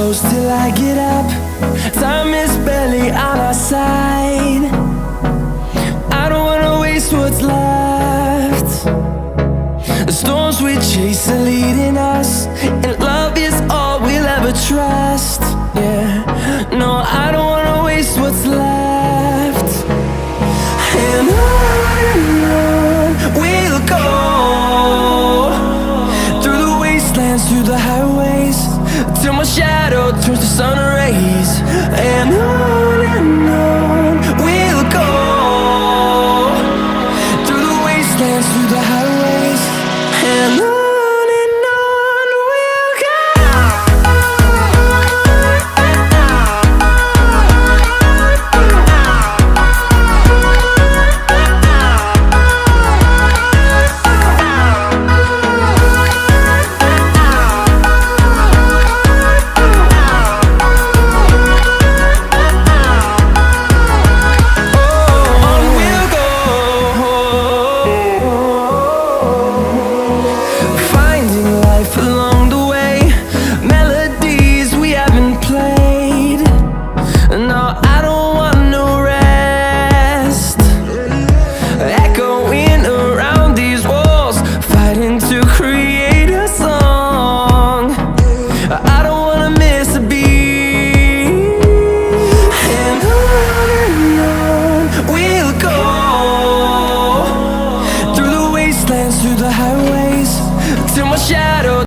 close till I get up. Time is barely on our side. I don't wanna waste what's left. The storms we chase are leading us, and love is all we'll ever trust. Yeah, no, I don't wanna waste what's left. And on we'll go, through the wastelands, through the highways, till my shadow turns to sun rays. And on we'll go, through the wastelands, through the highways, and on we'll go. Along the way, melodies we haven't played. No, I don't want no rest. Echoing around these walls, fighting to create a song. I don't wanna miss a beat. And on we'll go, through the wastelands, through the highways, till my shadow